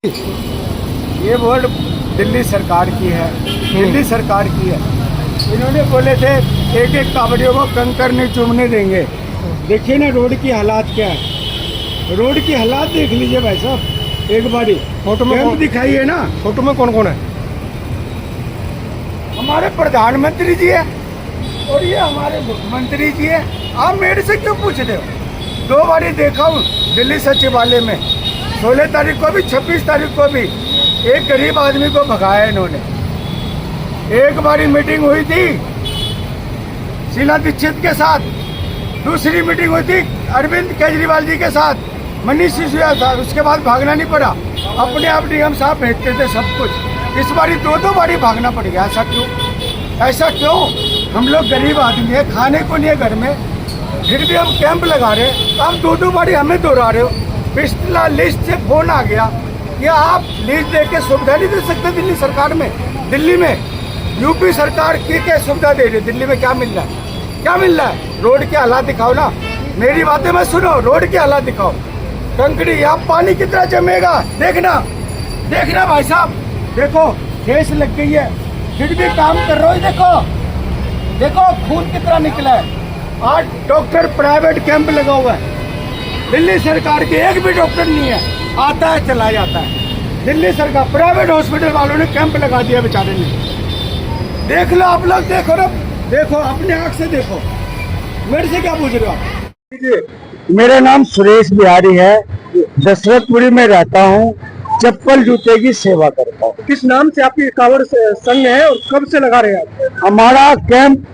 ये वोट दिल्ली सरकार की है, दिल्ली सरकार की है। इन्होंने बोले थे एक एक कावड़ियों को कंकर नहीं चूमने देंगे। देखिए ना रोड की हालात क्या है, रोड की हालात देख लीजिए भाई साहब एक बारी। फोटो में कैंप कौन दिखाई है ना, फोटो में कौन कौन है? हमारे प्रधानमंत्री जी है और ये हमारे मुख्यमंत्री जी है। आप मेरे से क्यों पूछ रहे हो? 2 बारी देखा हूँ दिल्ली सचिवालय में, 16 तारीख को भी 26 तारीख को भी। एक गरीब आदमी को भगाया इन्होंने। एक बारी मीटिंग हुई थी शीला दीक्षित के साथ, दूसरी मीटिंग हुई थी अरविंद केजरीवाल जी के साथ, मनीष सिसोदिया था। उसके बाद भागना नहीं पड़ा, अपने आप निगम साहब भेजते थे सब कुछ। इस बारी 2 बारी भागना पड़ गया। ऐसा क्यों? ऐसा क्यों? हम लोग गरीब आदमी है, खाने को नहीं है घर में, फिर भी हम कैंप लगा रहे हैं। आप 2 बारी हमें दोहरा रहे हो। पिछला लिस्ट से फोन आ गया कि आप लिस्ट दे के सुविधा नहीं दे सकते दिल्ली सरकार में। दिल्ली में यूपी सरकार की क्या सुविधा दे रही है? दिल्ली में क्या मिल रहा है? क्या मिल रहा है? रोड के हालात दिखाओ ना, मेरी बातें मत सुनो, रोड के हालात दिखाओ। कंकड़ी यहाँ पानी कितना जमेगा देखना, देखना भाई साहब, देखो ठेस लग गई है, फिर भी काम कर रहे हो। देखो देखो खून कितना निकला है। 8 डॉक्टर प्राइवेट कैंप लगा हुआ है। दिल्ली सरकार के एक भी डॉक्टर नहीं है, आता है चला जाता है। दिल्ली सरकार प्राइवेट हॉस्पिटल वालों ने कैंप लगा दिया बेचारे ने। देख लो आप लोग, देखो ना, देखो अपने आँख से देखो। मेरे से क्या पूछ रहे हो आप? मेरा नाम सुरेश बिहारी है, दशरथपुरी में रहता हूँ, चप्पल जूते की सेवा करता हूँ। किस नाम से आपकी कांवड़ संघ है और कब से लगा रहे हैं आप? हमारा कैंप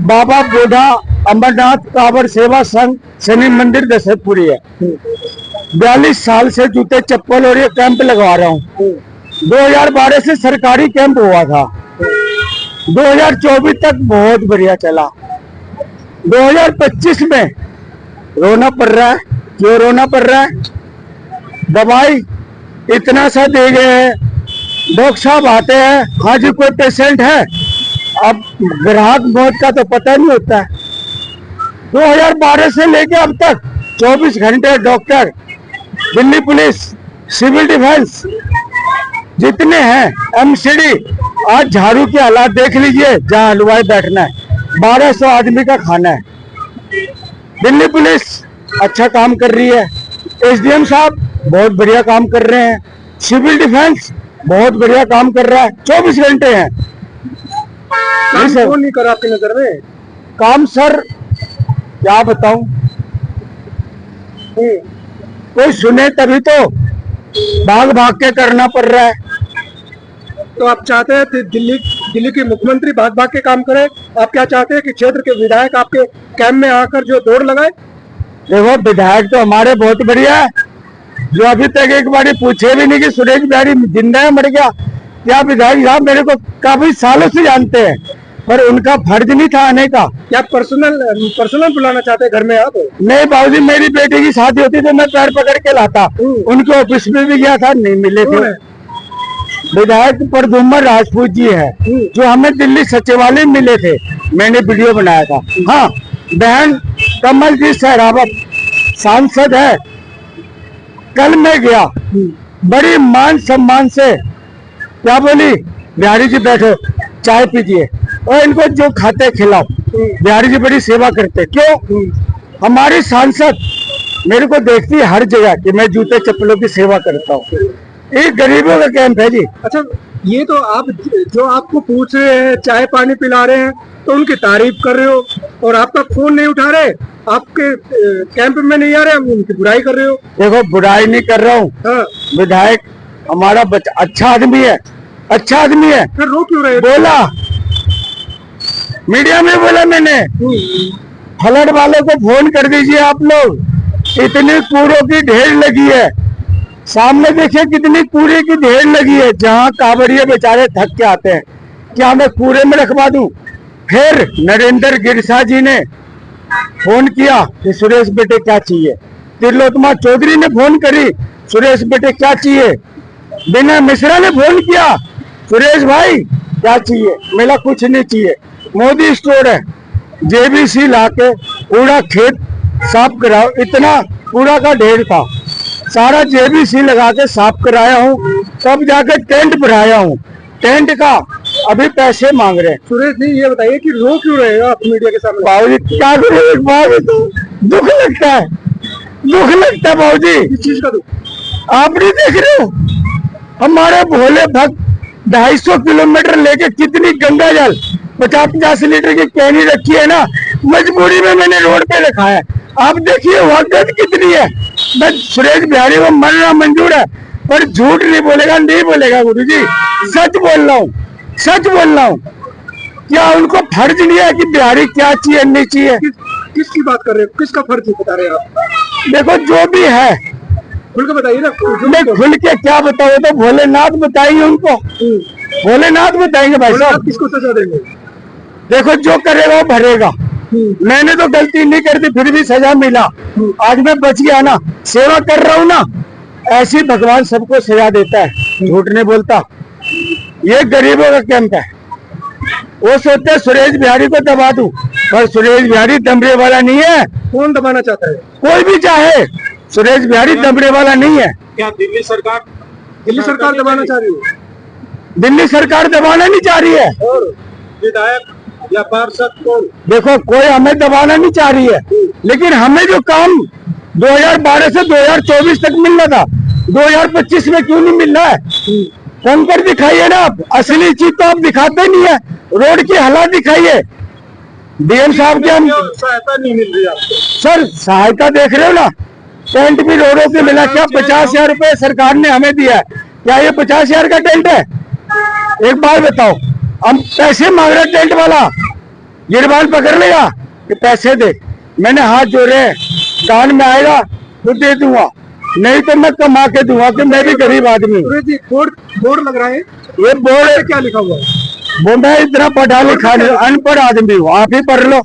बाबा बूढ़ा अमरनाथ कांवड़ सेवा संघ शनि मंदिर दशरथपुरी है। 42 साल से जूते चप्पल और ये कैंप लगवा रहा हूँ। 2012 से सरकारी कैंप हुआ था, 2024 तक बहुत बढ़िया चला। 2025 में रोना पड़ रहा है। क्यों रोना पड़ रहा है? दवाई इतना सा दे गए हैं, डॉक्टर साहब आते हैं, हाँ जी कोई पेशेंट है, अब ग्राहक मौत का तो पता नहीं होता है। 2012 से लेके अब तक 24 घंटे doctor, Delhi police, civil defence जितने हैं, एमसीडी, आज झाड़ू के हालात देख लीजिए, जहाँ हलवाई बैठना है, 1200 आदमी का खाना है। दिल्ली पुलिस अच्छा काम कर रही है, एसडीएम साहब बहुत बढ़िया काम कर रहे हैं, सिविल डिफेंस बहुत बढ़िया काम कर रहा है, 24 घंटे हैं। काम कौन नहीं करा आपकी नजर में? काम सर क्या बताऊं, कोई सुने तभी तो, भाग भाग के करना पड़ रहा है। तो आप चाहते हैं कि दिल्ली के मुख्यमंत्री भाग भाग के काम करें? आप क्या चाहते हैं कि क्षेत्र के विधायक आपके कैंप में आकर जो दौड़ लगाए? देखो विधायक तो हमारे बहुत बढ़िया है, जो अभी तक एक बार पूछे भी नहीं कि सुरेश बिहारी जिंदा है मर गया। क्या विधायक साहब मेरे को काफी सालों से जानते हैं, पर उनका फर्ज नहीं था आने का। क्या पर्सनल बुलाना चाहते हैं घर में आप? नहीं बाबूजी, मेरी बेटी की शादी होती तो मैं पैर पकड़ के लाता, उनके ऑफिस में भी गया था, नहीं मिले थे। विधायक प्रद्युम्न राजपूत जी है, जो हमें दिल्ली सचिवालय मिले थे, मैंने वीडियो बनाया था। हाँ, बहन कमल जी सहरावत सांसद है, कल मैं गया, बड़ी मान सम्मान से क्या बोली, बिहारी जी बैठो चाय पीजिए और इनको जो खाते खिलाओ। बिहारी जी बड़ी सेवा करते। क्यों? हमारी सांसद मेरे को देखती है हर जगह कि मैं जूते चप्पलों की सेवा करता हूँ। एक गरीबों का कैंप है जी। अच्छा, ये तो आप जो आपको पूछ रहे हैं, चाय पानी पिला रहे हैं, तो उनकी तारीफ कर रहे हो और आपका फोन नहीं उठा रहे, आपके कैंप में नहीं आ रहे, आप उनकी बुराई कर रहे हो। देखो बुराई नहीं कर रहा हूँ। हाँ। विधायक हमारा अच्छा आदमी है, अच्छा आदमी है। फिर रो क्यों रहे? बोला मीडिया में, बोला मैंने, फ्लड वालों को फोन कर दीजिए आप लोग, इतनी कूड़ों की ढेर लगी है, सामने देखिए कितनी कूड़े की ढेर लगी है, जहाँ कांवड़िए बेचारे थक के आते हैं। क्या मैं कूड़े में रखवा दूं? फिर नरेंद्र गिरसा जी ने फोन किया कि सुरेश बेटे क्या चाहिए, त्रिलोत्तमा चौधरी ने फोन करी, सुरेश बेटे क्या चाहिए, विनय मिश्रा ने फोन किया, सुरेश भाई क्या चाहिए, मेरा कुछ नहीं चाहिए, मोदी स्टोर है, जेबीसी लाके पूरा खेत साफ कराओ। इतना कूड़ा का ढेर था, सारा जेबीसी लगा के साफ कराया हूँ, तब जाके टेंट भराया हूँ। टेंट का अभी पैसे मांग रहे हैं। सुरेश जी ये बताइए कि रो क्यों रहे हो आप मीडिया के सामने? बाबूजी क्या करें, एक बार तो दुख लगता है, दुख लगता है बाबूजी। किस चीज का दुख? आप नहीं देख रहे हो, हमारे भोले भक्त 250 किलोमीटर लेके कितनी गंगा जल 50-50 लीटर की कैनी रखी है ना, मजबूरी में मैंने रोड पे रखा है। आप देखिए वाकई कितनी है। बस सुरेश बिहारी को मरना मंजूर है, पर झूठ नहीं बोलेगा, नहीं बोलेगा गुरुजी, सच बोल रहा हूँ, सच बोल रहा हूँ। क्या उनको फर्ज नहीं है कि बिहारी क्या चाहिए नहीं चाहिए? किसकी बात कर रहे हो, किसका फर्ज बता रहे हो आप? देखो जो भी है खुल के बताइए ना। मैं खुल के क्या बताऊँ, तो भोलेनाथ बताएंगे उनको, भोलेनाथ बताएंगे भाई साहब। किसको सजा देंगे? देखो जो करेगा वो भरेगा। मैंने तो गलती नहीं कर दी, फिर भी सजा मिला। आज मैं बच गया ना, सेवा कर रहा हूँ ना, ऐसी भगवान सबको सजा देता है, झूठ नहीं बोलता। ये गरीबों का कैंप है। वो सोचते हैं सुरेश बिहारी को दबा दूं, पर सुरेश बिहारी दमड़े वाला नहीं है। कौन दबाना चाहता है? कोई भी चाहे, सुरेश बिहारी दमड़े वाला नहीं है। क्या दिल्ली सरकार दबाना चाह रही है? दिल्ली सरकार दबाना नहीं चाह रही है। और विधायक या पार्षद कौन? देखो कोई हमें दबाना नहीं चाह रही है, लेकिन हमें जो काम 2012 से 2024 तक मिलना था, 2025 में क्यों नहीं मिल रहा है? कंकर दिखाइए ना आप, असली चीज तो आप दिखाते नहीं है। रोड की हालात दिखाइए। डीएम साहब के हम सहायता नहीं मिल रही आपको? सर सहायता देख रहे हो ना, टेंट भी रोडों पे मिला। क्या 50,000 रुपए सरकार ने हमें दिया है? क्या ये 50,000 का टेंट है? एक बार बताओ, हम पैसे मांग रहे टेंट वाला, गिरबान पकड़ लेगा कि पैसे दे। मैंने हाथ जोड़े, कान में आएगा तो दे दूंगा, नहीं तो मैं कमा के दूंगा, कि मैं भी गरीब आदमी हूँ। बोर्ड लग रहा है, ये बोर्ड क्या लिखा हुआ है? वो मैं इतना पढ़ा लिखा नहीं, अनपढ़ आदमी हूँ, आप ही पढ़ लो।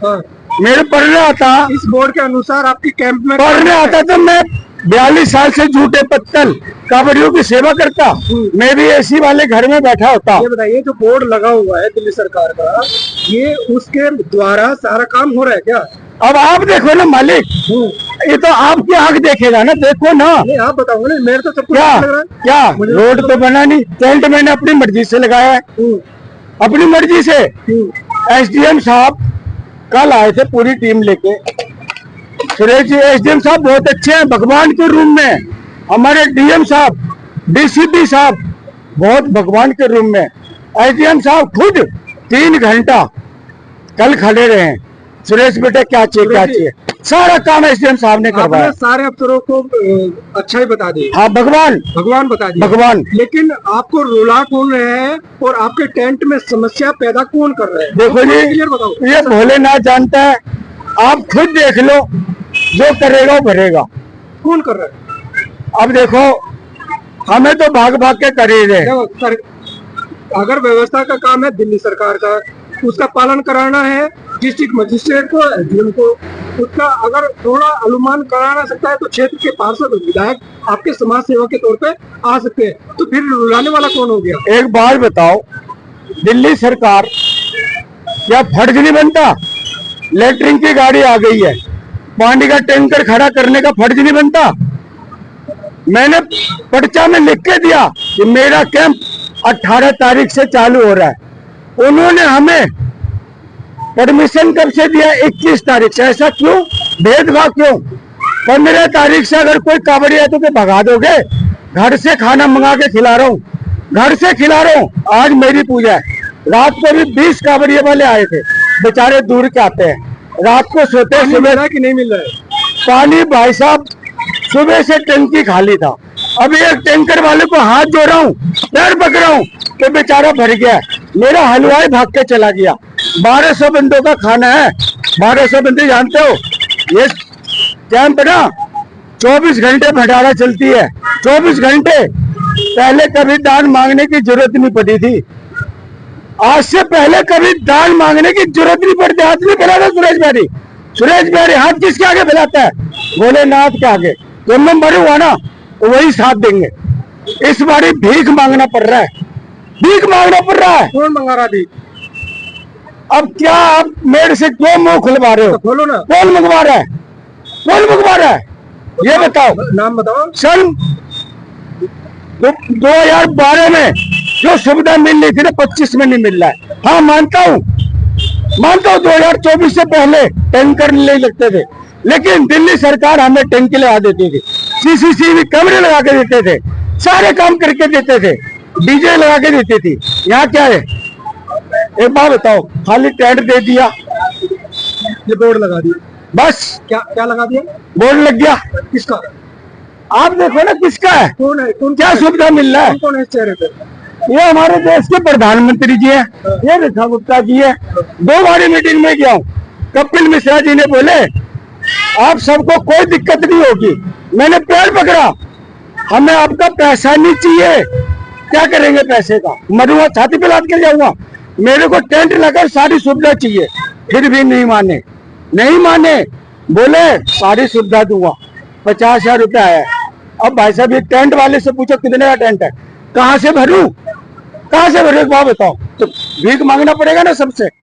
हाँ। मेरे पढ़ने आता, इस बोर्ड के अनुसार आपकी कैंप में पढ़ने आता तो मैं 42 साल से झूठे पत्तल कांवड़ियों की सेवा करता, मैं भी एसी वाले घर में बैठा होता। ये बताइए जो बोर्ड लगा हुआ है दिल्ली सरकार का, ये उसके द्वारा सारा काम हो रहा है क्या? अब आप देखो ना मालिक, ये तो आपकी आंख देखेगा ना, देखो ना। नहीं आप बताओ ना, मेरे तो सब कुछ क्या लग रहा है। क्या रोड तो बना नहीं, टेंट मैंने अपनी मर्जी से लगाया है, अपनी मर्जी से। एसडीएम साहब कल आए थे पूरी टीम लेके। सुरेश जी एसडीएम साहब बहुत अच्छे हैं, भगवान के रूम में। हमारे डीएम साहब, डीसीपी साहब बहुत भगवान के रूम में। एसडीएम साहब खुद 3 घंटा कल खड़े रहे। सुरेश बेटे क्या चाहिए, क्या चाहिए, सारा काम एसडीएम साहब ने करवाया। सारे अफसरों को अच्छा ही बता दिया। हाँ भगवान बता दिया भगवान। लेकिन आपको रुला कौन रहे हैं और आपके टेंट में समस्या पैदा कौन कर रहे हैं? देखो जी, क्लियर बताओ। ये भोलेनाथ जानता है, आप खुद देख लो, जो करेगा वो भरेगा। कौन कर रहा है? अब देखो, हमें तो भाग भाग के कर ही रहे। अगर व्यवस्था का काम है दिल्ली सरकार का, उसका पालन कराना है डिस्ट्रिक्ट मजिस्ट्रेट को, एसडीएम को। उसका अगर थोड़ा अनुमान कराना सकता है तो क्षेत्र के पार्षद विधायक आपके समाज सेवा के तौर पे आ सकते हैं, तो फिर रुलाने वाला कौन हो गया? एक बात बताओ, दिल्ली सरकार क्या फर्ज नहीं बनता? लेटरिन की गाड़ी आ गई है, पानी का टैंकर खड़ा करने का फर्ज नहीं बनता? मैंने पर्चा में लिख के दिया कि मेरा कैंप 18 तारीख से चालू हो रहा है। उन्होंने हमें परमिशन कब से दिया? 21 तारीख से। ऐसा क्यों? भेदभाव क्यों? 15 तारीख से अगर कोई कांवड़िया है तो क्या भगा दोगे? घर से खाना मंगा के खिला रहा हूँ, घर से खिला रहा हूँ। आज मेरी पूजा है, रात को भी 20 कांवड़िये वाले आए थे, बेचारे दूर के आते हैं, रात को सोते हैं। सुबह कि नहीं मिल रहा है पानी? भाई साहब सुबह से टंकी खाली था, अभी एक टैंकर वाले को हाथ जोड़ रहा हूँ, पैर पकड़ रहा हूँ तो बेचारा भर गया। मेरा हलवाई भाग के चला गया। 1200 बंदों का खाना है, 1200 बंदे जानते हो, ये कैंप ना 24 घंटे भंडारा चलती है, 24 घंटे। पहले कभी दान मांगने की जरूरत नहीं पड़ी थी, आज से पहले कभी दान मांगने की जरूरत नहीं पड़ती। हाथ नहीं फैलाता सुरेश बिहारी। सुरेश बिहारी हाथ किसके आगे फैलाता है? भोलेनाथ के आगे। जब मैं मरे हुआ ना तो वही साथ देंगे। इस बारी भीख मांगना पड़ रहा है, भीख मांगना पड़ रहा है। कौन मंगा रहा थी? अब क्या आप मेरे से क्यों मुंह खुलवा रहे हो? तो खोलो ना। कौन मंगवा रहा है? कौन मंगवा रहा है? ये बताओ। नाम बताओ। सन 2012 में जो सुविधा मिल रही थी ना 25 में नहीं मिल रहा है। हाँ मानता हूँ 2024 से पहले टैंकर नहीं लगते थे, लेकिन दिल्ली सरकार हमें टैंकी लगा देती थी, सीसीटीवी कैमरे लगा के देते थे, सारे काम करके देते थे, डीजे लगा के देती थी। यहाँ क्या है एक बात बताओ, खाली टेंट दे दिया, ये बोर्ड लगा दिया, बस क्या क्या लगा दिया? बोर्ड लग गया। किसका? आप देखो ना किसका है, कौन है? कौन क्या सुविधा मिल रहा है? कौन है इस चेहरे पे? ये हमारे देश के प्रधानमंत्री जी हैं, ये रेखा गुप्ता जी है। 2 बारी मीटिंग में गया हूँ, कपिल मिश्रा जी ने बोले आप सबको कोई दिक्कत नहीं होगी, मैंने पैर पकड़ा, हमें आपका पैसा नहीं चाहिए। क्या करेंगे पैसे का? मरूंगा, छाती पे लाद के जाऊंगा, मेरे को टेंट लगाकर सारी सुविधा चाहिए। फिर भी नहीं माने, बोले सारी सुविधा दूंगा, 50,000 रुपया है। अब भाई साहब ये टेंट वाले से पूछो कितने का टेंट है, कहाँ से भरूं एक बात बताओ, तो भीख मांगना पड़ेगा ना सबसे।